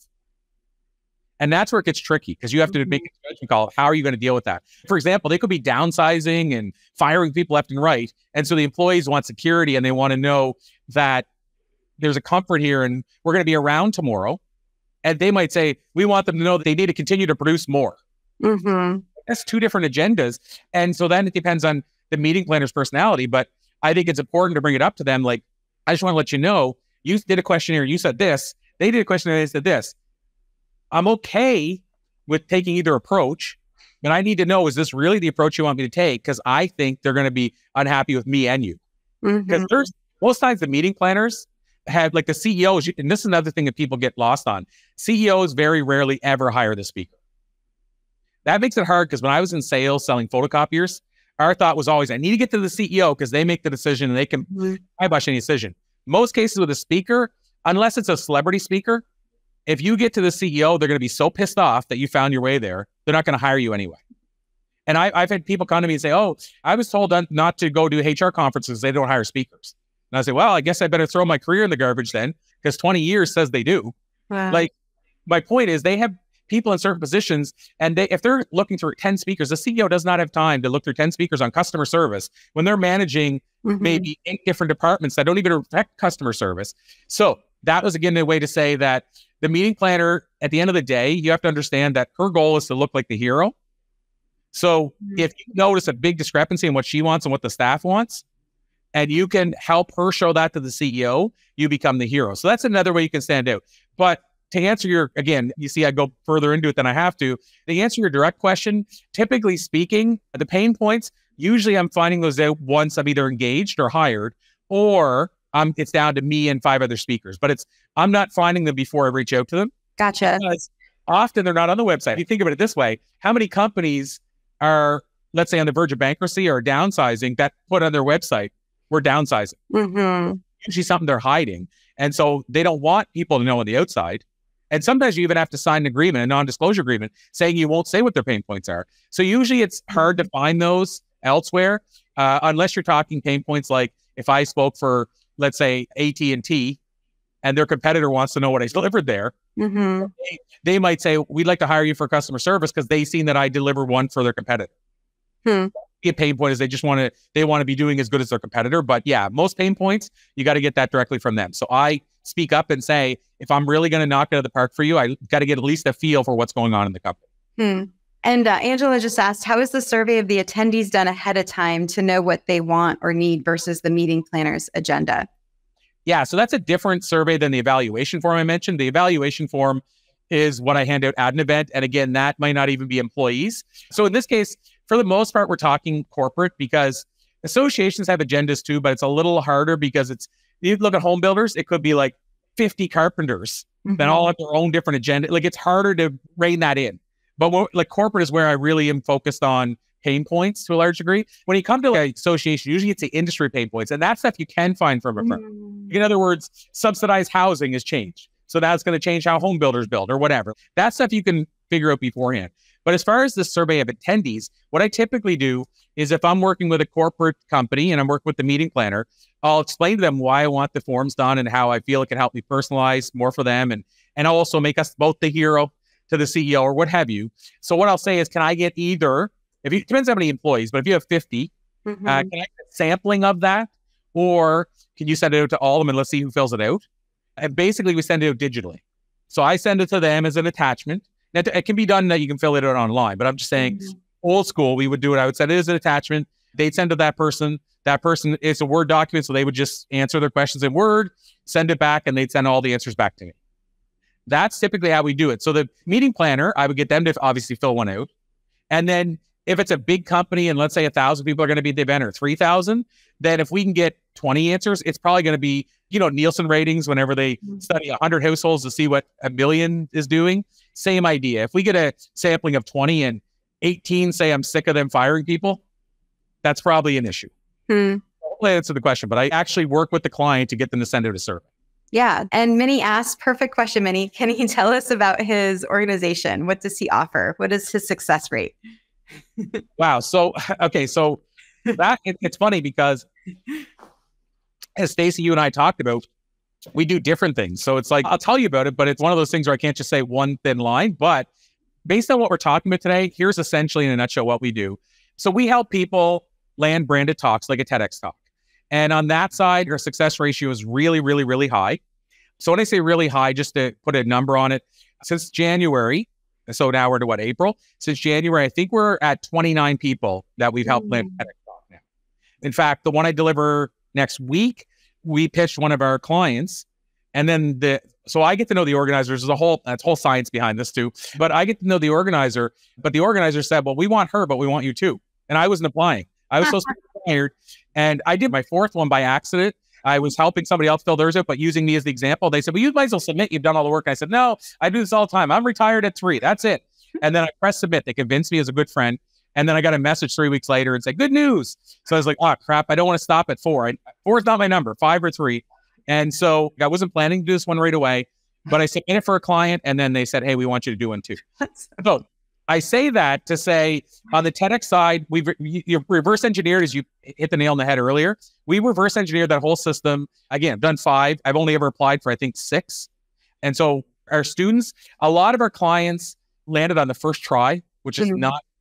And that's where it gets tricky because you have to make a judgment call of how are you going to deal with that. For example, they could be downsizing and firing people left and right. And so the employees want security and they want to know that there's a comfort here and we're going to be around tomorrow. And they might say, we want them to know that they need to continue to produce more. That's 2 different agendas. And so then it depends on the meeting planner's personality. But I think it's important to bring it up to them. Like, I just want to let you know, you did a questionnaire, you said this, they did a questionnaire, they said this. I'm okay with taking either approach, but I need to know, is this really the approach you want me to take? Because I think they're going to be unhappy with me and you. Because there's most times the meeting planners have, like the CEOs, and this is another thing that people get lost on. CEOs very rarely ever hire the speaker. That makes it hard because when I was in sales selling photocopiers, our thought was always, I need to get to the CEO because they make the decision and they can kibosh any decision. Most cases with a speaker, unless it's a celebrity speaker, if you get to the CEO, they're going to be so pissed off that you found your way there, they're not going to hire you anyway. And I've had people come to me and say, oh, I was told not to go to HR conferences. They don't hire speakers. And I say, well, I guess I better throw my career in the garbage then, because 20 years says they do. Wow. Like, my point is they have people in certain positions, and if they're looking through 10 speakers, the CEO does not have time to look through 10 speakers on customer service when they're managing maybe 8 different departments that don't even affect customer service. So that was, again, a way to say that the meeting planner, at the end of the day, you have to understand that her goal is to look like the hero. So if you notice a big discrepancy in what she wants and what the staff wants, and you can help her show that to the CEO, you become the hero. So that's another way you can stand out. But to answer your, again, you see, I go further into it than I have to. To answer your direct question, typically speaking, the pain points, usually I'm finding those out once I'm either engaged or hired, or it's down to me and 5 other speakers. But I'm not finding them before I reach out to them. Gotcha. Because often they're not on the website. If you think of it this way, how many companies are, let's say, on the verge of bankruptcy or downsizing that put on their website, we're downsizing. Mm-hmm. Usually something they're hiding. And so they don't want people to know on the outside. And sometimes you even have to sign an agreement, a non-disclosure agreement, saying you won't say what their pain points are. So usually it's hard to find those elsewhere, unless you're talking pain points like if I spoke for, let's say, AT&T, and their competitor wants to know what I delivered there, mm-hmm. they might say, we'd like to hire you for customer service because they've seen that I deliver one for their competitor. A pain point is they want to be doing as good as their competitor. But yeah, most pain points, you got to get that directly from them. So I speak up and say, if I'm really going to knock it out of the park for you, I got to get at least a feel for what's going on in the company. And Angela just asked, how is the survey of the attendees done ahead of time to know what they want or need versus the meeting planner's agenda? Yeah, so that's a different survey than the evaluation form I mentioned. The evaluation form is what I hand out at an event. And again, that might not even be employees. So in this case, for the most part, we're talking corporate, because associations have agendas too, but it's a little harder because you look at home builders, it could be like 50 carpenters that all have their own different agenda. Like, it's harder to rein that in. But like corporate is where I really am focused on pain points to a large degree. When you come to like association, usually it's the industry pain points, and that stuff you can find from a firm. In other words, subsidized housing has changed. So that's going to change how home builders build or whatever. That stuff you can figure out beforehand. But as far as the survey of attendees, what I typically do is if I'm working with a corporate company and I'm working with the meeting planner, I'll explain to them why I want the forms done and how I feel it can help me personalize more for them and also make us both the hero to the CEO or what have you. So what I'll say is, can I get either, it depends how many employees, but if you have 50, can I get a sampling of that? Or can you send it out to all of them and let's see who fills it out? And basically we send it out digitally. So I send it to them as an attachment. Now, it can be done that you can fill it out online, but I'm just saying old school, we would do it. I would send it as an attachment. They'd send to that person. That person, it's a Word document. So they would just answer their questions in Word, send it back, and they'd send all the answers back to me. That's typically how we do it. So the meeting planner, I would get them to obviously fill one out. And then if it's a big company and let's say 1,000 people are going to be at the event or 3,000, then if we can get 20 answers, it's probably going to be, Nielsen ratings whenever they study 100 households to see what 1 million is doing. Same idea. If we get a sampling of 20 and 18 say I'm sick of them firing people, that's probably an issue. Hopefully I answered the question, but I actually work with the client to get them to send out a survey. Yeah. And Minnie asked, perfect question, Minnie. Can he tell us about his organization? What does he offer? What is his success rate? Wow. So, okay. So it's funny because as Stacey, you and I talked about, we do different things. So it's like, I'll tell you about it, but it's one of those things where I can't just say one thin line. But based on what we're talking about today, here's essentially in a nutshell what we do. So we help people land branded talks like a TEDx talk. And on that side, our success ratio is really, really, really high. So when I say really high, just to put a number on it, since January, so now we're to what, April? Since January, I think we're at 29 people that we've helped land TEDx talk now. In fact, the one I deliver next week, we pitched one of our clients, and then so I get to know the organizers. There's a whole science behind this too, but I get to know the organizer, but the organizer said, well, we want her, but we want you too. And I wasn't applying. I was supposed to be hired, and I did my fourth one by accident. I was helping somebody else fill theirs out, but using me as the example. They said, well, you might as well submit. You've done all the work. I said, no, I do this all the time. I'm retired at 3. That's it. And then I pressed submit. They convinced me as a good friend. And then I got a message 3 weeks later and said, good news. So I was like, oh, crap. I don't want to stop at 4. 4 is not my number, 5 or 3. And so I wasn't planning to do this one right away, but I submitted for a client. And then they said, hey, we want you to do one too. So I say that to say on the TEDx side, you reverse engineered, as you hit the nail on the head earlier. We reverse engineered that whole system. Again, I've done 5. I've only ever applied for, I think, 6. And so our students, a lot of our clients landed on the first try, which is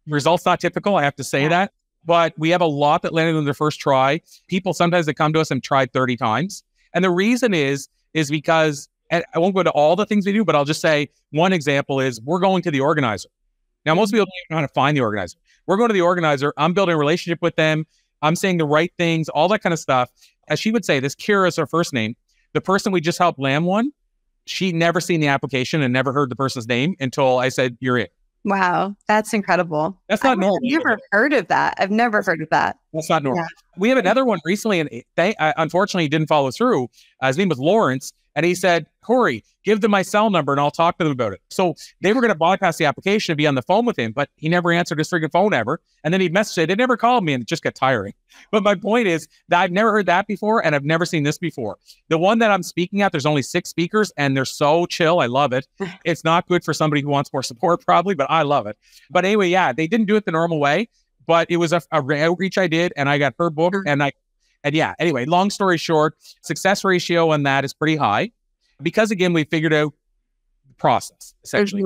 results not typical. I have to say that, but we have a lot that landed on their first try. People sometimes that come to us and tried 30 times. And the reason is because, and I won't go to all the things we do, but I'll just say one example is we're going to the organizer. Now, most people don't even know how to find the organizer. We're going to the organizer. I'm building a relationship with them. I'm saying the right things, all that kind of stuff. As she would say, this Kira is her first name. The person we just helped land one, she'd never seen the application and never heard the person's name until I said, you're it. Wow, that's incredible. That's not normal. I've never heard of that. I've never heard of that. That's not normal. Yeah. We have another one recently, and they unfortunately didn't follow through. His name was Lawrence, and he said, Corey, give them my cell number and I'll talk to them about it. So they were going to bypass the application and be on the phone with him, but he never answered his freaking phone ever. And then he'd message it. They never called me, and it just got tiring. But my point is that I've never heard that before, and I've never seen this before. The one that I'm speaking at, there's only 6 speakers, and they're so chill. I love it. It's not good for somebody who wants more support probably, but I love it. But anyway, yeah, they didn't do it the normal way, but it was a outreach I did, and I got her book, and yeah, anyway, long story short, success ratio on that is pretty high because, again, we figured out the process, essentially.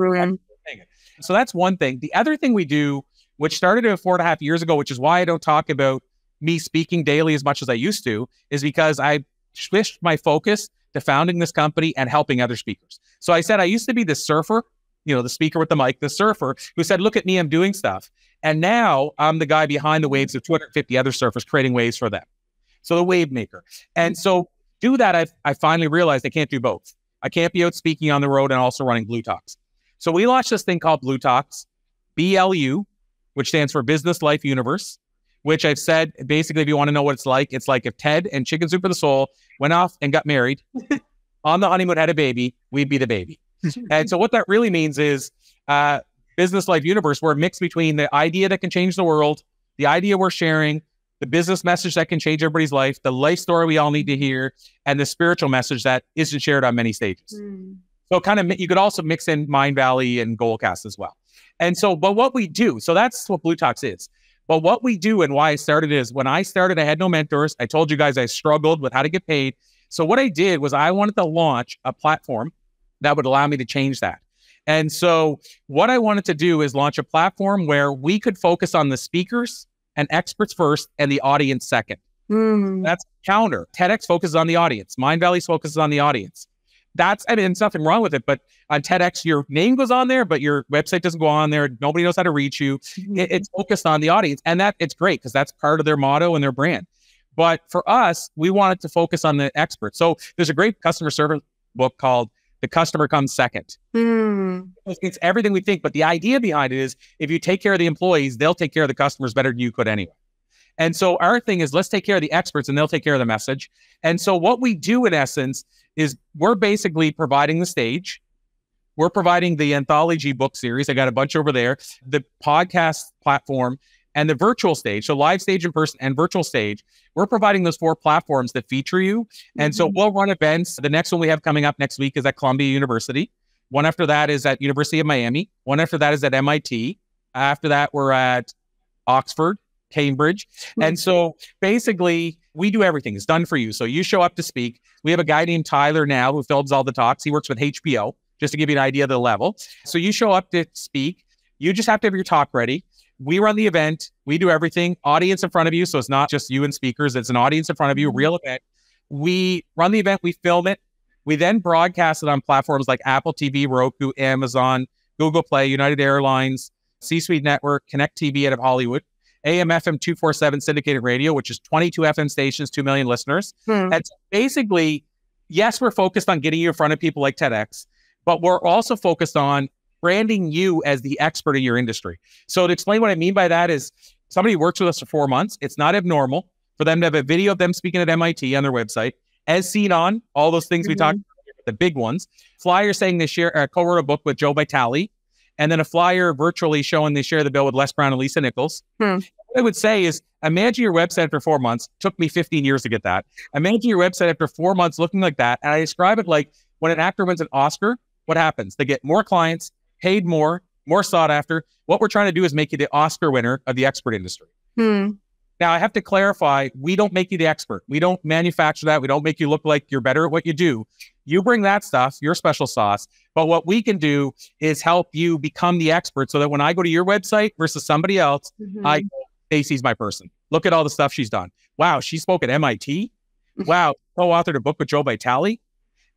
So that's one thing. The other thing we do, which started 4.5 years ago, which is why I don't talk about me speaking daily as much as I used to, is because I switched my focus to founding this company and helping other speakers. So I said I used to be the surfer, the speaker with the mic, the surfer who said, look at me, I'm doing stuff. And now I'm the guy behind the waves of 250 other surfers creating waves for them. So the wave maker. And so do that, I finally realized I can't do both. I can't be out speaking on the road and also running Blue Talks. So we launched this thing called Blue Talks, BLU, which stands for Business Life Universe, which I've said, basically, if you want to know what it's like if Ted and Chicken Soup for the Soul went off and got married, on the honeymoon had a baby, we'd be the baby. And so what that really means is Business Life Universe, we're a mix between the idea that can change the world, the idea we're sharing, the business message that can change everybody's life, the life story we all need to hear, and the spiritual message that isn't shared on many stages. So you could also mix in Mind Valley and Goalcast as well. And so, but what we do, so that's what Blue Talks is. But what we do and why I started is when I started, I had no mentors. I told you guys I struggled with how to get paid. So what I did was I wanted to launch a platform that would allow me to change that. And so what I wanted to do is launch a platform where we could focus on the speakers and experts first and the audience second. That's counter. TEDx focuses on the audience. Mind Valley focuses on the audience. There's nothing wrong with it, but on TEDx, your name goes on there, but your website doesn't go on there. Nobody knows how to reach you. It's focused on the audience, and it's great because that's part of their motto and their brand. But for us, we wanted to focus on the experts. So there's a great customer service book called The Customer Comes Second. It's everything we think, but the idea behind it is if you take care of the employees, they'll take care of the customers better than you could anyway. And so our thing is let's take care of the experts and they'll take care of the message. And so what we do in essence is we're basically providing the stage. We're providing the anthology book series. I got a bunch over there, the podcast platform, and the virtual stage. So live stage in person and virtual stage. We're providing those 4 platforms that feature you. And so we'll run events. The next one we have coming up next week is at Columbia University. One after that is at University of Miami. One after that is at MIT. After that, we're at Oxford, Cambridge. And so basically we do everything. It's done for you. So you show up to speak. We have a guy named Tyler now who films all the talks. He works with HBO, just to give you an idea of the level. So you show up to speak. You just have to have your talk ready. We run the event. We do everything. Audience in front of you. So it's not just you and speakers. It's an audience in front of you, real event. We run the event. We film it. We then broadcast it on platforms like Apple TV, Roku, Amazon, Google Play, United Airlines, C-Suite Network, Connect TV out of Hollywood, AM FM 247 syndicated radio, which is 22 FM stations, 2 million listeners. And so basically, yes, we're focused on getting you in front of people like TEDx, but we're also focused on branding you as the expert in your industry. So to explain what I mean by that is somebody works with us for 4 months. It's not abnormal for them to have a video of them speaking at MIT on their website, as seen on all those things we talked about, the big ones. Flyer saying they co-wrote a book with Joe Vitale, and then a flyer virtually showing they share the bill with Les Brown and Lisa Nichols. What I would say is, imagine your website after 4 months. Took me 15 years to get that. Imagine your website after 4 months looking like that. And I describe it like when an actor wins an Oscar, what happens? They get more clients, paid more sought after. What we're trying to do is make you the Oscar winner of the expert industry. Now, I have to clarify, we don't make you the expert. We don't manufacture that. We don't make you look like you're better at what you do. You bring that stuff, your special sauce. But what we can do is help you become the expert so that when I go to your website versus somebody else, I go, Stacey's my person. Look at all the stuff she's done. Wow, she spoke at MIT. Wow, co-authored a book with Joe Vitale.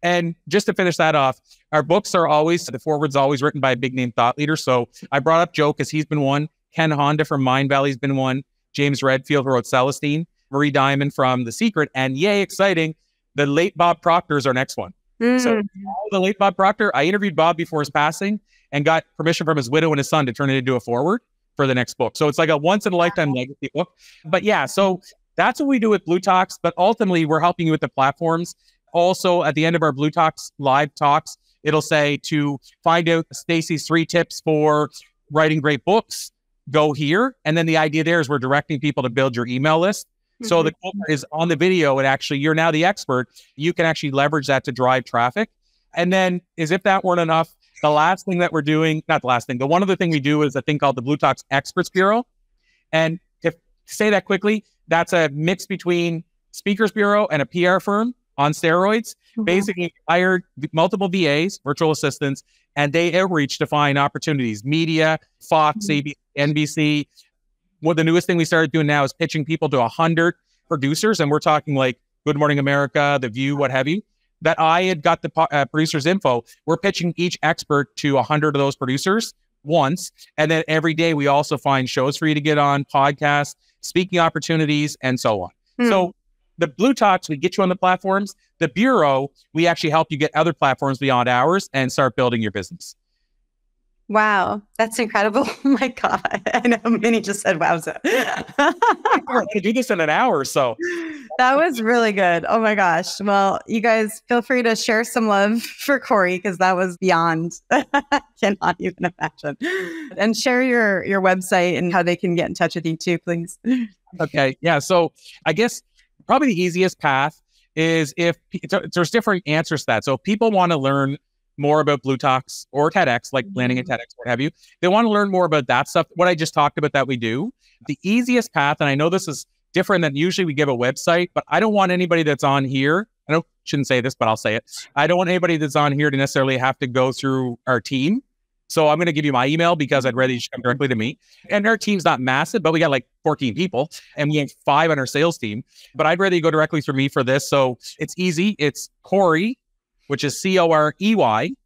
And just to finish that off, our books are always, the foreword's always written by a big name thought leader. So I brought up Joe because he's been one. Ken Honda from Mind Valley has been one. James Redfield, who wrote Celestine, Marie Diamond from The Secret, and yay, exciting, the late Bob Proctor is our next one. So the late Bob Proctor, I interviewed Bob before his passing and got permission from his widow and his son to turn it into a foreword for the next book. So it's like a once-in-a-lifetime legacy book. But yeah, so that's what we do with Blue Talks, but ultimately we're helping you with the platforms. Also, at the end of our Blue Talks live talks, it'll say to find out Stacey's 3 tips for writing great books, go here. And then the idea there is we're directing people to build your email list. So the cool part is on the video, and actually you're now the expert. You can actually leverage that to drive traffic. And then as if that weren't enough, the last thing that we're doing, not the last thing, the one other thing we do is a thing called the Blue Talks Experts Bureau. And to say that quickly, that's a mix between Speakers Bureau and a PR firm on steroids. Basically hired multiple VAs, virtual assistants, and they outreach to find opportunities. Media, Fox, ABC, NBC. Well, the newest thing we started doing now is pitching people to 100 producers. And we're talking like Good Morning America, The View, what have you. That I had got the producer's info. We're pitching each expert to 100 of those producers once. And then every day we also find shows for you to get on, podcasts, speaking opportunities, and so on. So the Blue Talks, we get you on the platforms. The Bureau, we actually help you get other platforms beyond ours and start building your business. Wow, that's incredible. Oh my God. I know Minnie just said, wowza. We're going to do this in an hour or so. That was really good. Oh my gosh. Well, you guys feel free to share some love for Corey, because that was beyond, I cannot even imagine. And share your website and how they can get in touch with you too, please. Okay. Yeah. So I guess probably the easiest path is if there's different answers to that. So if people want to learn more about Blue Talks or TEDx, like planning a TEDx, what have you, they want to learn more about that stuff, what I just talked about that we do. The easiest path, and I know this is different than usually we give a website, but I don't want anybody that's on here, shouldn't say this, but I'll say it. I don't want anybody that's on here to necessarily have to go through our team. So I'm going to give you my email because I'd rather you should come directly to me. And our team's not massive, but we got like 14 people and we have 5 on our sales team. But I'd rather you go directly through me for this. So it's easy. It's Corey, which is Corey, E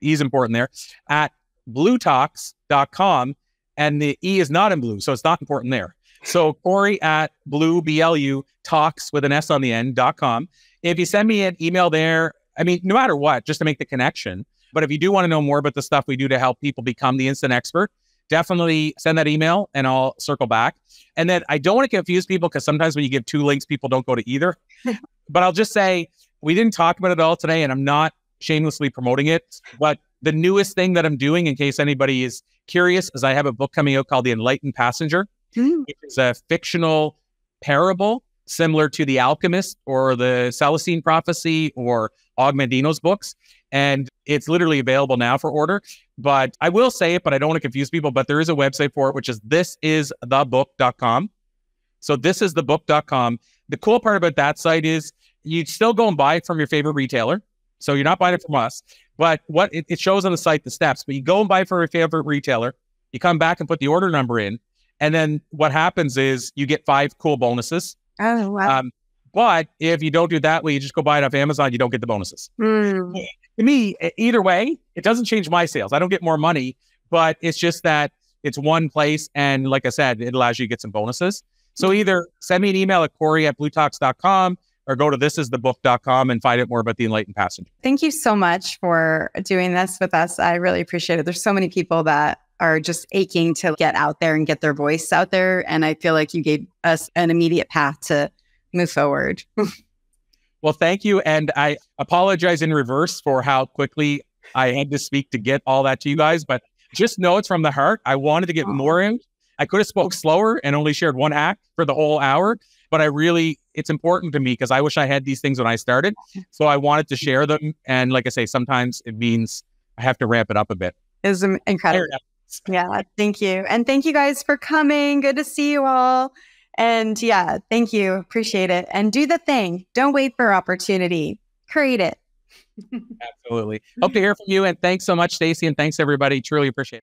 is important there, at bluetalks.com. And the E is not in blue, so it's not important there. So Corey at BLU talks with an S on the end.com. If you send me an email there, I mean, no matter what, just to make the connection. But if you do want to know more about the stuff we do to help people become the instant expert, definitely send that email and I'll circle back. And then I don't want to confuse people because sometimes when you give 2 links, people don't go to either. But I'll just say, we didn't talk about it all today and I'm not shamelessly promoting it. But the newest thing that I'm doing, in case anybody is curious, is I have a book coming out called The Enlightened Passenger. It's a fictional parable similar to The Alchemist or the Celestine Prophecy or Og Mandino's books. And it's literally available now for order. But I will say it, but I don't want to confuse people. But there is a website for it, which is thisisthebook.com. So thisisthebook.com. The cool part about that site is you still go and buy it from your favorite retailer. So you're not buying it from us. But what it shows on the site, the steps. But you go and buy it from your favorite retailer. You come back and put the order number in. And then what happens is you get 5 cool bonuses. Oh, wow. But if you don't do that way, you just go buy it off Amazon, you don't get the bonuses. To me, either way, it doesn't change my sales. I don't get more money, but it's just that it's one place. And like I said, it allows you to get some bonuses. So either send me an email at Corey@bluetalks.com or go to thisisthebook.com and find out more about the Enlightened Passenger. Thank you so much for doing this with us. I really appreciate it. There's so many people that are just aching to get out there and get their voice out there. And I feel like you gave us an immediate path to move forward. Well, thank you. And I apologize in reverse for how quickly I had to speak to get all that to you guys, but just know it's from the heart. I wanted to get more in. I could have spoke slower and only shared 1 hack for the whole hour, but it's important to me because I wish I had these things when I started. So I wanted to share them. And like I say, sometimes it means I have to ramp it up a bit. It's incredible. Yeah, thank you. And thank you guys for coming. Good to see you all. And yeah, thank you. Appreciate it. And do the thing. Don't wait for opportunity. Create it. Absolutely. Hope to hear from you. And thanks so much, Stacey. And thanks, everybody. Truly appreciate it.